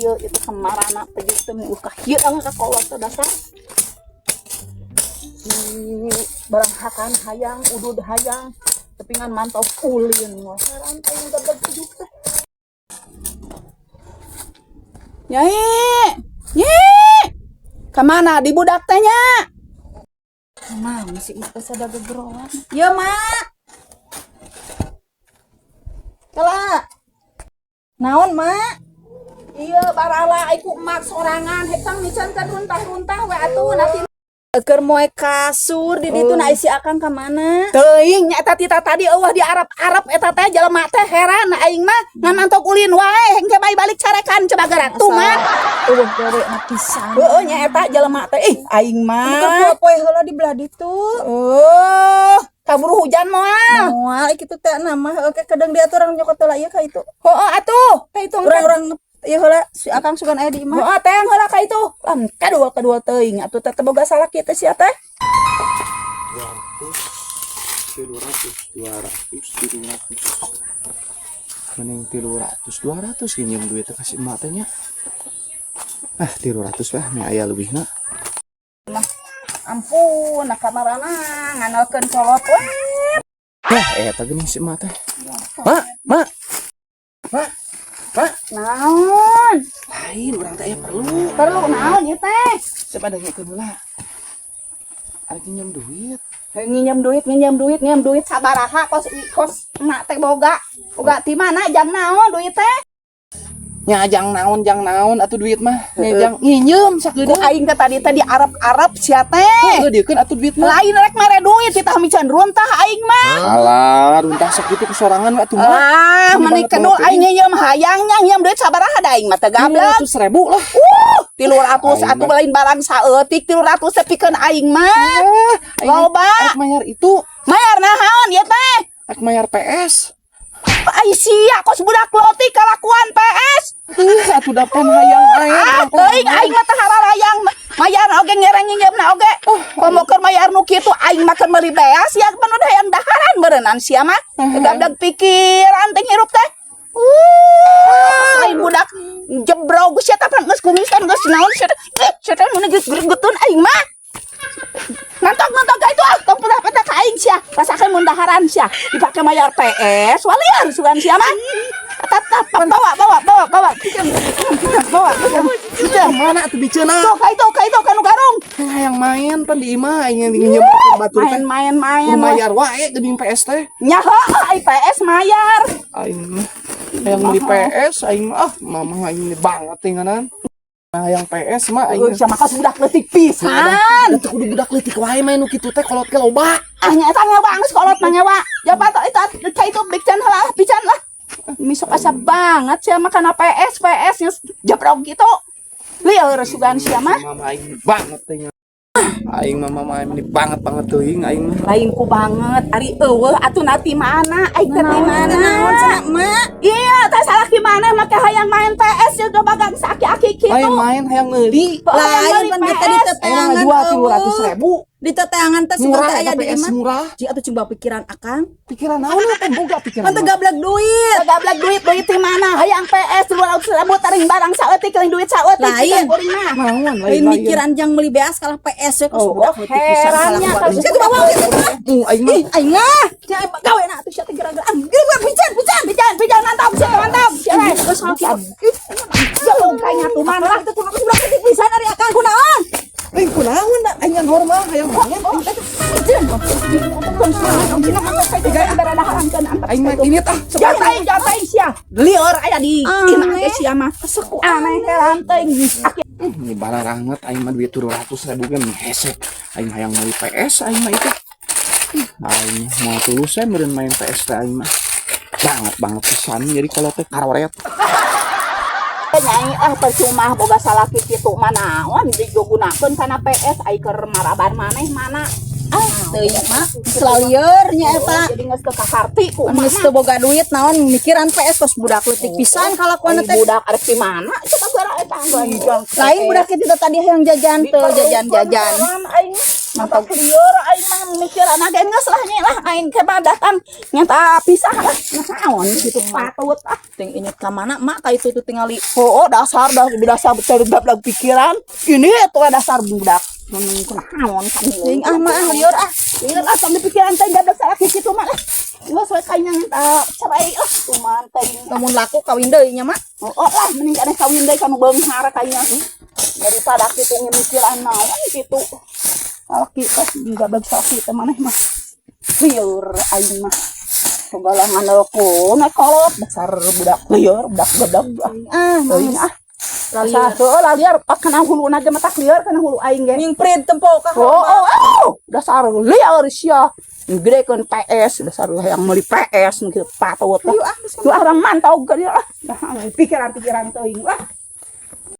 ieu itu kemarana pejuk teh mu ka ieu ka kolot teh dasar. Barang hakan hayang udud hayang tepingan mantau kulin heran aing gabeg pejuk teh. Nyai. Kemana di budak teh nya? Mah masih mak sada gegeroan. Ieu mak. Kala. Naon mak? Iya barala aiku emak sorangan hetang mican kan runtah-runtah we atuh nanti keur moe kasur di ditu na isi akang ka mana? Teuing nya eta tadi eueuh di Arab-Arab eta teh jelema teh heran aing mah ngan mantok ulin wae hengke bae balik carekan coba gerak tuh mah. Eueuh gawe na pisan. Heueuh nya eta jelema teh aing mah. Keur poe heula di belah ditu. Kaburu hujan moal. Moal kitu teh nama oke kadang dia orang nyokot heula ieu ka itu. Heueuh atuh. Teh itu urang ieu heula si akang sugan aya di imah. Heeh teh heula ka itu. Kadua teuing atuh teh boga salah kieu teh sia teh. 200 mending 200 nginjem duit teh kasih emak teh nya. 300 lah me aya leubihna. Ampun nak kamarana nganalkeun kolot we. Eta geuning si emak teh. Mak. Naon? Lain urang teh aya perlu. Perlu naon ieu teh? Coba dengekeun heula. Ari nginjem duit. Nginjem duit sabaraha kos emak teh boga ti mana jang naon duit teh? Nya jang naon atuh duit mah. Nya jang nginjem sakedeuk Aing teh tadi di Arab sia teh. heuh diekeun atuh duit mah. Lain rek mere duit ditah mican runtah aing mah. Alah, runtah sakitu kesorangan we atuh mah. Mani kenul aing nginjem hayangnya nginjem duit sabaraha da aing mah teh gablek. 300.000 lah. 300 atuh lain barang saeutik 300 teh pikeun aing mah. Loba. Rek mayar itu, Mayar naon ieu teh? rek mayar PS. Ai sia kos budak leutik kalakuan PS. Atuh dapan hayang aing. Teuing aing mah teh hararayang mayar oge ngereng nginjemna oge. Komo keur mayar nu kitu aing mah keur meuli beas sia manu hayang daharan beureunan sia mah. Gadag pikiran teh hirup teh. Lain budak jebrog sia teh geus kumisan geus naon sia teh mun geus geureutun aing mah. Nantok ka itu tong patah ka aing sia. Rasakeun mun daharan sia dipake mayar PS waliar sugan sia mah. Tatap bawa. Kita mana atuh biceuna? Tuh ka itu kanu garong. Hayang main pan di imah aing nginjem batur teh. Main. Mayar wae geuning PS teh. Nya heuh PS mayar. Aing mah hayang beli PS aing mah mamah aing ini banget tinganan. Hayang PS mah aing Sia mah budak leutik pisan. teh kudu budak leutik wae main nu kitu teh kolot ke loba. Nya eta nya banget kolot mah nyawa. Japa itu ka itu bican heula pican lah. Misok asa banget sia mah kana PS nya jebrog gitu. Lieur sugan sia mah. Mama aing banget teh nya. Aing mah mama aing banget teuing aing mah. Lain ku banget ari eueuh atuh nati mana aing teh di mana naon cenah emak? Iya teh salah ki mana make hayang main PS juga bagang saki-aki kitu. Main hayang meuli. Lain pan kita di teteangan Jual 300.000. di teteangan teh suka teh aya di PS imah. murah. Ji atuh coba pikiran akang. Pikiran naon teh boga pikiran. Pan teh gablek duit. Gablek duit di mana hayang PS 200.000 taring barang saeutik teuing duit saeutik Lain. Naon Lain mikiran jang meuli beas kalah PS we kos budak leutik pisan herannya kalah kalau kuat. Bawa aing mah aing mah. Nya gawe na atuh sia teh gerak-gerak. Pican mantap sia we. Geus ngaki. Jauh kayaknya tuh mana lah tuh budak leutik pisan ari akang kunaon. aing kunaon da aing normal hayang main. Aing mah ini tah. Jatai sia. Lieur aya di imah ge sia mah. Aneh heran teuing. Ini balaranget aing mah duit 200.000 ge hese. Aing hayang meuli PS aing mah itu. Aing mau tulus saya meureun main PS teh aing mah. Banget pisan jadi kalau teh karoret. Nyai percuma boga salah kitu mah naon digunakeun kana PS ai keur maraban maneh mana. Teuing mah selalir nya eta. Jadi geus ke kakarti ku Geus teu boga duit naon mikiran PS kos budak leutik pisan kalakuan teh. budak arep di mana? Coba gara eta Lain budak kita tadi yang jajan teu jajan-jajan. Aing mantap lieur aing mah mikiran age geus lah nya lah aing ke badatan nyata pisah lah naon gitu patut ah ting ini ka mana mak ka itu tuh tingali oh dasar cerdas pikiran ini tuh dasar budak naon kan ting ah mah lieur ah lieur ah sambil pikiran teh dadak salah kitu mah lah geus we kayaknya minta cerai lah cuman teh lamun laku kawin deui nya mak oh lah mending kana kawin deui kanu beunghar kayaknya daripada kitu mikiran naon kitu kalau kita juga bisa kita maneh mah lieur aing mah segala ngandalkeun kolot dasar budak lieur budak gedeg ah teuing ah rasa heuh lah lieur kana huluna ge mah tak lieur kana hulu aing ge nyingprit tempo ka dasar lieur sia nggedekeun PS dasar yang meuli PS gitu patut lah. Orang mantau ge dia lah. Pikiran-pikiran teuing lah.